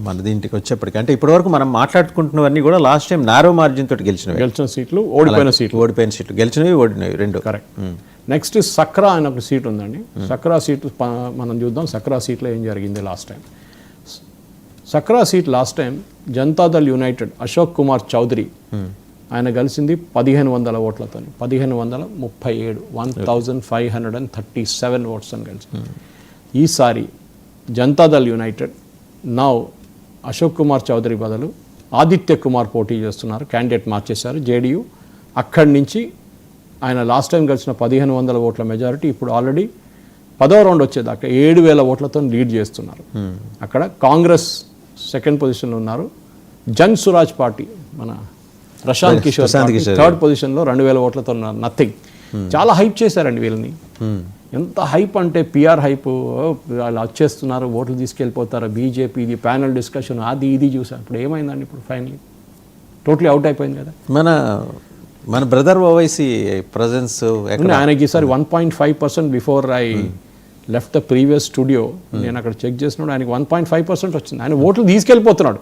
మన దీంట్కి వచ్చేప్పటికి అంటే ఇప్పటివరకు మనం మాట్లాడుకుంటున్నవన్నీ కూడా లాస్ట్ టైం నారో మార్జిన్ తోటి గెలిచిన సీట్లు, ఓడిపోయిన సీట్లు, గెలిచినవి ఓడినవి రెండు. కరెక్ట్. నెక్స్ట్ సక్రా అనే ఒక సీట్ ఉందండి. సక్రా సీట్ మనం చూద్దాం. సక్రా సీట్లో ఏం జరిగింది last time. Sakra seat last time Janata Dal United Ashok Kumar Chaudhary ఆయన కలిసింది 1500 ఓట్లతో, 1537, 1537 ఓట్స్ అని కలిసింది. ఈసారి జనతాదళ్ యునైటెడ్ నౌ అశోక్ కుమార్ చౌదరి బదులు ఆదిత్య కుమార్ పోటీ చేస్తున్నారు. క్యాండిడేట్ మార్చేశారు జేడీయూ. అక్కడి నుంచి ఆయన లాస్ట్ టైం కలిసిన 1500 ఓట్ల మెజారిటీ ఇప్పుడు ఆల్రెడీ 10వ రౌండ్ వచ్చేదాకా 7000 ఓట్లతో లీడ్ చేస్తున్నారు. అక్కడ కాంగ్రెస్ సెకండ్ పొజిషన్లో ఉన్నారు. జన్ సురాజ్ పార్టీ మన ప్రశాంత్ కిషోర్ థర్డ్ పొజిషన్లో 2000 ఓట్లతో ఉన్నారు. నథింగ్. చాలా హైప్ చేశారండి వీళ్ళని. ఎంత హైప్ అంటే పిఆర్ హైప్, వాళ్ళు వచ్చేస్తున్నారు, ఓట్లు తీసుకెళ్ళిపోతారు, బీజేపీ, ఇది ప్యానల్ డిస్కషన్, అది ఇది చూసాను. ఇప్పుడు ఏమైందండి? ఇప్పుడు ఫైనలీ టోటలీ అవుట్ అయిపోయింది కదా. మన బ్రదర్ ఓవైసీ ప్రజెన్స్ ఆయనకి ఈసారి 1.5% before I left the previous studio నేను అక్కడ చెక్ చేసినప్పుడు ఆయనకి 1.5% వచ్చింది. ఆయన ఓట్లు తీసుకెళ్ళిపోతున్నాడు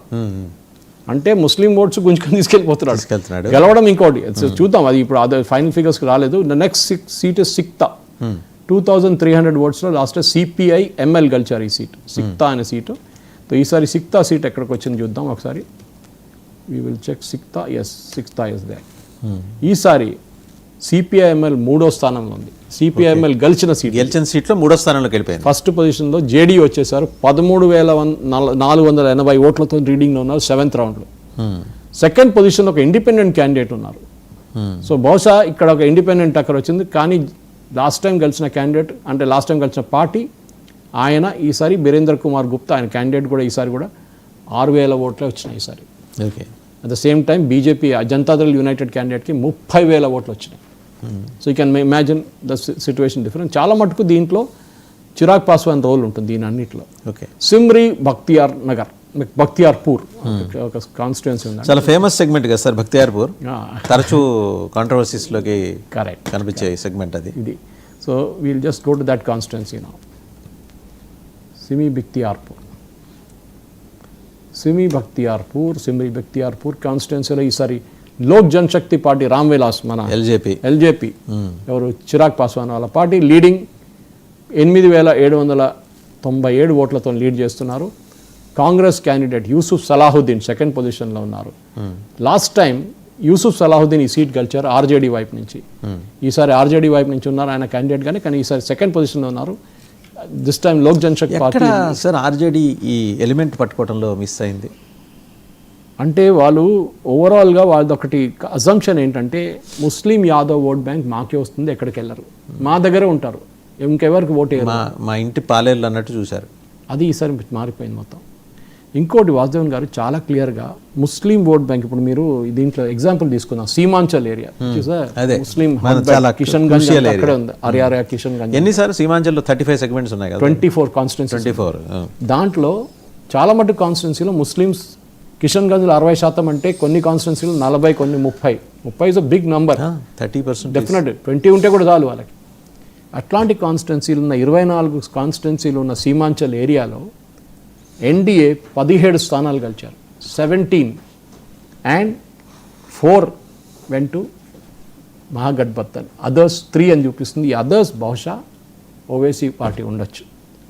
అంటే ముస్లిం ఓట్స్ గుంజుకొని తీసుకెళ్ళిపోతున్నాడు. గెలవడం ఇంకోటి చూద్దాం, అది ఇప్పుడు అదే ఫైనల్ ఫిగర్స్కి రాలేదు. నెక్స్ట్ సీట్ సిక్తా 2300 ఓట్స్లో లాస్ట్ సిపిఐ ఎంఎల్ గెలిచారు ఈ సీట్, సిక్తా అనే సీటు. ఈసారి సిక్తా సీట్ ఎక్కడికి వచ్చింది చూద్దాం ఒకసారి. We will check Sikta. Sikta is there. ఈసారి సిపిఐఎంఎల్ 3వ స్థానంలో ఉంది. సిపిఐఎంఎల్ గెలిచిన సీట్లో 3వ స్థానంలోకి వెళ్ళిపోయింది. ఫస్ట్ పొజిషన్లో జేడీ వచ్చేసారు 13,480 ఓట్లతో రీడింగ్లో ఉన్నారు 7th రౌండ్లో. సెకండ్ పొజిషన్లో ఒక ఇండిపెండెంట్ క్యాండిడేట్ ఉన్నారు. సో బహుశా ఇక్కడ ఒక ఇండిపెండెంట్ టక్కర్ వచ్చింది. కానీ లాస్ట్ టైం గెలిచిన క్యాండిడేట్ అంటే లాస్ట్ టైం గెలిచిన పార్టీ ఆయన ఈసారి బీరేంద్ర కుమార్ గుప్తా, ఆయన క్యాండిడేట్ కూడా ఈసారి కూడా 6000 ఓట్లే వచ్చినాయి ఈసారి. Okay. At the same time BJP Janata Dal United క్యాండిడేట్కి 30,000 ఓట్లు వచ్చినాయి. So you can imagine the situation different. చాలా మటుకు దీంట్లో చిరాగ్ పాస్వాన్ రోల్ ఉంటుంది దీని అన్నింటిలో. ఓకే. సిమ్రీ బఖ్తియార్పూర్ ఒక కాన్స్టిట్యుయెన్సీ ఉంది. చాలా ఫేమస్ సెగ్మెంట్ కదా సార్ బఖ్తియార్పూర్. తరచూ కాంట్రవర్సీస్లోకి కరెక్ట్ కనిపించే సెగ్మెంట్ అది. ఇది. So we'll just go to that constituency now. Simri Bakhtiyarpur కాన్స్టిట్యుయెన్సీలో ఈసారి లోక్ జనశక్తి పార్టీ రామ్ విలాస్ మన ఎల్జేపీ ఎవరు చిరాగ్ పాస్వాన్ వాళ్ళ పార్టీ లీడింగ్ 8797 ఓట్లతో లీడ్ చేస్తున్నారు. కాంగ్రెస్ క్యాండిడేట్ యూసుఫ్ సలాహుద్దీన్ సెకండ్ పొజిషన్లో ఉన్నారు. లాస్ట్ టైం యూసుఫ్ సలాహుద్దీన్ ఈ సీట్ గెలిచారు ఆర్జేడీ వైపు నుంచి. ఈసారి ఆర్జేడీ వైపు నుంచి ఉన్నారు ఆయన క్యాండిడేట్ కానీ ఈసారి సెకండ్ పొజిషన్లో ఉన్నారు. This time Lok Janshakti party. Sir RJD ఈ ఎలిమెంట్ పట్టుకోవడంలో మిస్ అయింది అంటే వాళ్ళు ఓవరాల్గా వాళ్ళది ఒకటి అజంప్షన్ ఏంటంటే ముస్లిం యాదవ్ ఓట్ బ్యాంక్ మాకే వస్తుంది, ఎక్కడికి వెళ్ళరు, మా దగ్గరే ఉంటారు, ఇంకెవరికి ఓటు వేయరు, మా ఇంటి పాలేళ్ళు అన్నట్టు చూశారు. అది ఈసారి మారిపోయింది మొత్తం. ఇంకోటి వాసుదేవన్ గారు చాలా క్లియర్గా ముస్లిం ఓట్ బ్యాంక్, ఇప్పుడు మీరు దీంట్లో ఎగ్జాంపుల్ తీసుకుందాం సీమాంచల్ ఏరియా ముస్లిం కిషన్ గంజ్ అక్కడే ఉంది. అర్యారా కిషన్ గంజ్ ఎన్నిసార్లు సీమాంచల్లో 35 సెగ్మెంట్స్ ఉన్నాయి కదా, 24 కాన్స్టిట్యున్సీ. దాంట్లో చాలా మటుకు కాన్స్టిట్యున్సీలో ముస్లిమ్స్ కిషన్ గంజ్లో 60% అంటే కొన్ని కాన్స్టిట్యున్సీలు 40, కొన్ని 30 is a big number. 30% definite 20 ఉంటే కూడా చాలు వాళ్ళకి. అట్లాంటి కాన్స్టిట్యున్సీలు ఉన్న 24 కాన్స్టిట్యున్సీలు ఉన్న సీమాంచల్ ఏరియాలో ఎన్డీఏ 17 స్థానాలు గెలిచారు. 17 and 4 went to Mahagathbandhan. Others 3 అని చూపిస్తుంది. ఈ అదర్స్ బహుశా ఓవైసీ పార్టీ ఉండొచ్చు.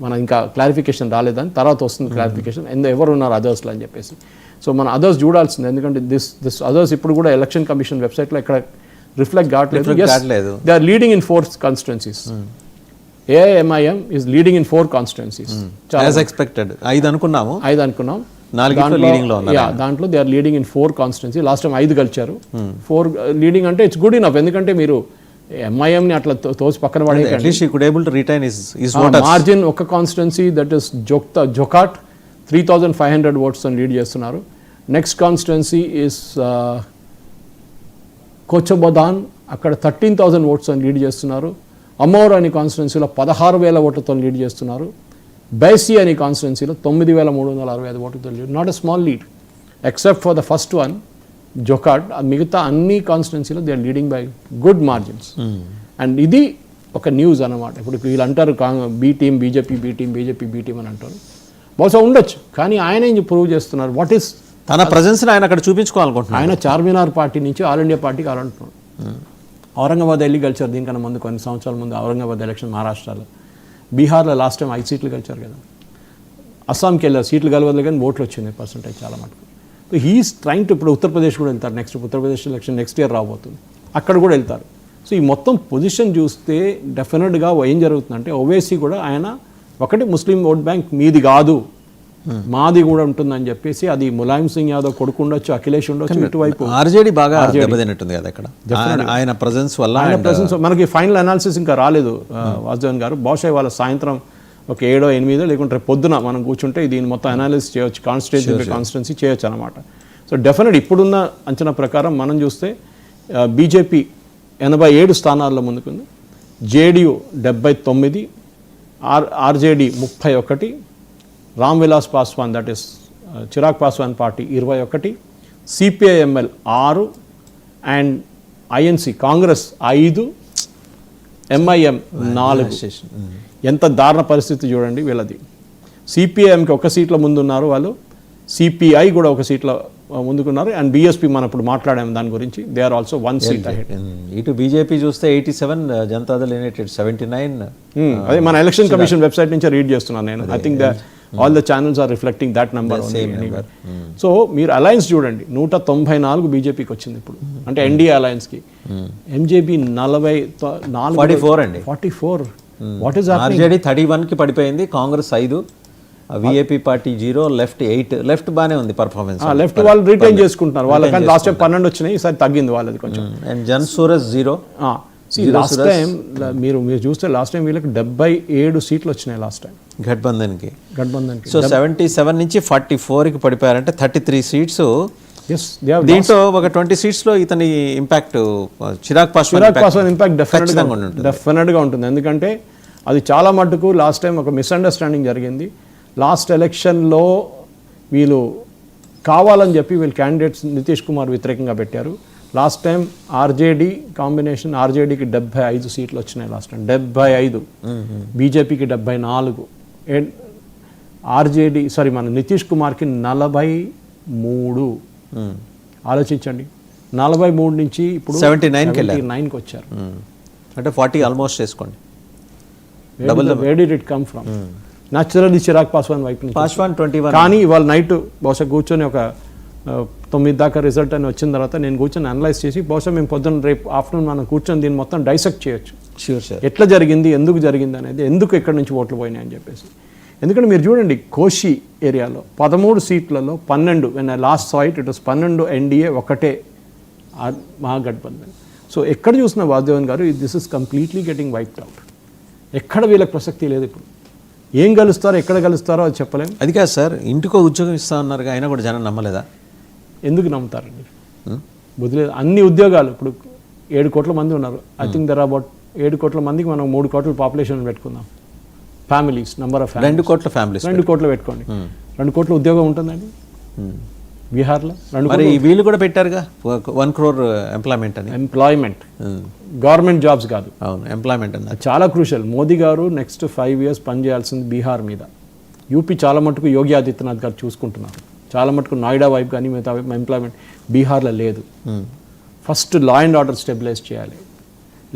మనం ఇంకా క్లారిఫికేషన్ రాలేదని తర్వాత వస్తుంది క్లారిఫికేషన్ ఎవరు ఉన్నారు అదర్స్లో అని చెప్పేసి. సో మన అదర్స్ చూడాల్సింది, ఎందుకంటే దిస్ అదర్స్ ఇప్పుడు కూడా ఎలక్షన్ కమిషన్ వెబ్సైట్లో ఇక్కడ రిఫ్లెక్ట్ కావట్లేదు. They are leading in 4 constituencies. AIMIM is leading in 4 constituencies. As expected. 5 అనుకున్నాం. దాంట్లో they are leading in 4 constituency. Last time 5 గెలిచారు. 4 లీడింగ్ అంటే ఇట్స్ గుడ్ ఇనఫ్. ఎందుకంటే మీరు MIM ని అట్లా తోచి పక్కన పడే మార్జిన్ ఒక కాన్స్టిట్యున్సీ దట్ ఇస్ జొకాట్ 3500 ఓట్స్తో లీడ్ చేస్తున్నారు. నెక్స్ట్ కాన్స్టిట్యున్సీ ఇస్ కోచబొదాన్, అక్కడ 13,000 ఓట్స్తో లీడ్ చేస్తున్నారు. అమౌర్ అనే కాన్స్టిట్యున్సీలో 16,000 ఓట్లతో లీడ్ చేస్తున్నారు. బైసీ అనే కాన్స్టిట్యున్సీలో 9,365 ఓట్లతో lead. Not a small lead except for the first one Jokihat. మిగతా అన్ని కాన్స్టిట్యున్సీలో they are leading by good margins. And ఇది ఒక న్యూస్ అన్నమాట. ఇప్పుడు వీళ్ళు అంటారు B team BJP, B team BJP, B team అని అంటారు. బహుశా ఉండొచ్చు, కానీ ఆయన ఏం ప్రూవ్ చేస్తున్నారు? వాట్ ఈస్ తన ప్రజెన్స్ ఆయన అక్కడ చూపించుకోవాలనుకుంటున్నాను. ఆయన చార్మినార్ పార్టీ నుంచి ఆల్ ఇండియా పార్టీకి అలాంటున్నాడు. ఔరంగాబాద్ వెళ్ళి గెలిచారు దీనికన్నా ముందు, కొన్ని సంవత్సరాల ముందు ఔరంగాబాద్ ఎలక్షన్ మహారాష్ట్రలో. బీహార్లో లాస్ట్ టైం 5 సీట్లు గెలిచారు కదా. అస్సాంకి వెళ్ళారు, సీట్లు గెలవదు కానీ ఓట్లు వచ్చింది పర్సంటేజ్ చాలా మటుకు. సో హీఈస్ ట్రైంగ్ టు, ఇప్పుడు ఉత్తరప్రదేశ్ కూడా వెళ్తారు, next Uttar Pradesh election next year రాబోతుంది, అక్కడ కూడా వెళ్తారు. సో ఈ మొత్తం పొజిషన్ చూస్తే డెఫినెట్గా ఏం జరుగుతుందంటే ఓవైసీ కూడా ఆయన ఒకటి ముస్లిం ఓట్ బ్యాంక్ మీది కాదు, మాది కూడా ఉంటుందని చెప్పేసి, అది ములాయం సింగ్ యాదవ్ కొడుకు ఉండొచ్చు, అఖిలేష్ ఉండొచ్చు, ఇటువైపు ఆర్జేడీ బాగా దెబ్బతిన్నట్టుంది కదా ఇక్కడ ఆయన ప్రెజెన్స్ వల్ల. ఆయన ప్రెసెన్స్ మనకి ఫైనల్ అనాలిసిస్ ఇంకా రాలేదు వాసుదేవన్ గారు. బహుశా వాళ్ళ సాయంత్రం ఒక 7 or 8 లేకుంటే పొద్దున మనం కూర్చుంటే దీన్ని మొత్తం అనాలిసిస్ చేయొచ్చు, కాన్స్టిట్యున్సీ చేయొచ్చు అనమాట. సో డెఫినెట్ ఇప్పుడున్న అంచనా ప్రకారం మనం చూస్తే బీజేపీ 87 స్థానాల్లో ముందుకుంది, JDU 79, RJD 31, Ram Vilas Paswan that is Chirag Paswan party 21, CPIML 6 INC ఐఎన్సి కాంగ్రెస్ 5, ఎంఐఎం 4. ఎంత దారుణ పరిస్థితి చూడండి వీళ్ళది. సిపిఐఎంకి 1 సీట్ల ముందున్నారు వాళ్ళు, సిపిఐ కూడా 1 సీట్ల ముందుకున్నారు, అండ్ బీఎస్పీ మనం ఇప్పుడు మాట్లాడాము దాని గురించి, they are also 1 seat ahead. ఇటు బీజేపీ చూస్తే 87, జనతాదళ్ యునైటెడ్ 79. అదే మన ఎలక్షన్ కమిషన్ వెబ్సైట్ నుంచి రీడ్ చేస్తున్నాను నేను. I think all the channels are reflecting that number. So మీరు అలయన్స్ చూడండి, 194 బీజేపీకి వచ్చింది ఇప్పుడు, అంటే ఎన్డీఏ అలయన్స్కి. ఎంజేపీ 44 అండి. 44. వాట్ ఈస్ ఆర్జేడీ 31కి పడిపోయింది, Congress 5, VAP party 0, left 8. Left బాగానే ఉంది పర్ఫార్మెన్స్, లెఫ్ట్ వాళ్ళు రిటైన్ చేసుకుంటున్నారు, వాళ్ళకంటే లాస్ట్ టైం 12 వచ్చినాయి, ఈసారి తగ్గింది వాళ్ళది కొంచెం. And Jan Suraj 0. Last time మీరు చూస్తే లాస్ట్ టైం వీళ్ళకి 77 సీట్లు వచ్చినాయి లాస్ట్ టైం గఠబంధన్కి. సో 77 నుంచి 44కి పడిపోయారంటే 33 సీట్స్. yes, దీంట్లో ఒక 20 సీట్స్లో ఇతని ఇంపాక్ట్, చిరాగ్ పాస్వాన్ ఇంపాక్ట్ డెఫినెట్గా ఉంటుంది. ఎందుకంటే అది చాలా మటుకు లాస్ట్ టైం ఒక మిస్అండర్స్టాండింగ్ జరిగింది. లాస్ట్ ఎలక్షన్లో వీళ్ళు కావాలని చెప్పి వీళ్ళు క్యాండిడేట్స్ నితీష్ కుమార్ వ్యతిరేకంగా పెట్టారు. లాస్ట్ టైం ఆర్జేడీ కాంబినేషన్, ఆర్జేడీకి 75 సీట్లు వచ్చినాయి లాస్ట్ టైం, 75, బీజేపీకి 74, ఆర్జేడీ మన నితీష్ కుమార్కి 43. ఆలోచించండి, 43 నుంచి ఇప్పుడు 79కి వచ్చారు, అంటే 40 ఆల్మోస్ట్ చేసుకోండి. Where did it come from? Naturally Chirag Paswan వైపు నుంచి, పాస్వాన్ 21. కానీ ఇవాళ నైట్ బహుశా కూర్చొని ఒక 9 దాకా రిజల్ట్ అని వచ్చిన తర్వాత నేను కూర్చొని అనలైజ్ చేసి, బహుశా మేము పొద్దున్న రేపు ఆఫ్టర్నూన్ మనం కూర్చొని దీన్ని మొత్తం డైసెక్ట్ చేయొచ్చు. షూర్ సార్, ఎట్లా జరిగింది, ఎందుకు జరిగింది అనేది, ఎందుకు ఎక్కడి నుంచి ఓట్లు పోయినాయి అని చెప్పేసి. ఎందుకంటే మీరు చూడండి, కోషి ఏరియాలో 13 సీట్లలో 12, when I last saw it was 12 NDA, 1 Mahagathbandhan. So ఎక్కడ చూసిన వాసుదేవన్ గారు, this is completely getting wiped out. ఎక్కడ వీళ్ళకి ప్రసక్తి లేదు. ఇప్పుడు ఏం కలుస్తారో ఎక్కడ కలుస్తారో అది చెప్పలేము. అది కాదు సార్, ఇంటికో ఉద్యోగం ఇస్తా ఉన్నారు, అయినా కూడా జనం నమ్మలేదా? ఎందుకు నమ్ముతారండి? బుద్ధిలేదు. అన్ని ఉద్యోగాలు ఇప్పుడు 7 కోట్ల మంది ఉన్నారు. ఐ థింక్ దర్ అబౌట్ 7 కోట్ల మందికి మనం 3 కోట్ల పాపులేషన్ పెట్టుకుందాం. ఫ్యామిలీస్, నెంబర్ ఆఫ్ 2 కోట్ల ఫ్యామిలీస్, 2 కోట్లు పెట్టుకోండి. 2 కోట్ల ఉద్యోగం ఉంటుందండి బీహార్లో. మరి వీళ్ళు కూడా పెట్టారుగా 1 crore ఎంప్లాయ్మెంట్ అని. ఎంప్లాయ్మెంట్, గవర్నమెంట్ జాబ్స్ కాదు, అవును, ఎంప్లాయ్మెంట్ అన్నది చాలా క్రూషియల్. మోదీ గారు నెక్స్ట్ 5 years పనిచేయాల్సింది బీహార్ మీద. యూపీ చాలా మటుకు యోగి ఆదిత్యనాథ్ గారు చూసుకుంటున్నారు, చాలా మటుకు నోయిడా వైపు కానీ మిగతా వైపు ఎంప్లాయ్మెంట్ బీహార్లో లేదు. First law and order stabilize చేయాలి.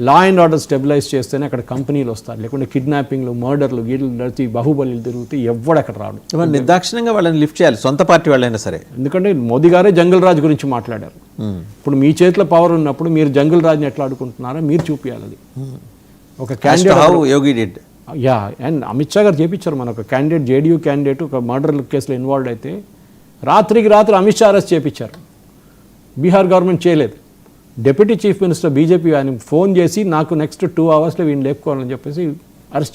లా అండ్ ఆర్డర్ స్టెబిలైజ్ చేస్తేనే అక్కడ కంపెనీలు వస్తారు, లేకుంటే కిడ్నాపింగ్లు, మర్డర్లు, గీళ్ళు నడిచి బాహుబలిలు తిరుగుతూ ఎవ్వడు అక్కడ రాడు. నిర్దాక్షిణ్యంగా వాళ్ళని లిఫ్ట్ చేయాలి, సొంత పార్టీ వాళ్ళైనా సరే. ఎందుకంటే మోదీ గారే జంగల్ రాజ్ గురించి మాట్లాడారు. ఇప్పుడు మీ చేతిలో పవర్ ఉన్నప్పుడు మీరు జంగల్ రాజ్ని ఎట్లా ఆడుకుంటున్నారో మీరు చూపించాలి. అది ఒక candidate, yeah, and Amit Shah గారు చేపించారు. మన ఒక క్యాండిడేట్, జేడీయూ క్యాండిడేట్ ఒక మర్డర్ కేసులో ఇన్వాల్వ్ అయితే రాత్రికి రాత్రి అమిత్ షా అరెస్ట్ చేపించారు. బీహార్ గవర్నమెంట్ చేయలేదు. డిప్యూటీ చీఫ్ మినిస్టర్ బీజేపీ ఆయన ఫోన్ చేసి నాకు నెక్స్ట్ 2 hours వీడిని లేపుకోవాలని చెప్పేసి అరెస్ట్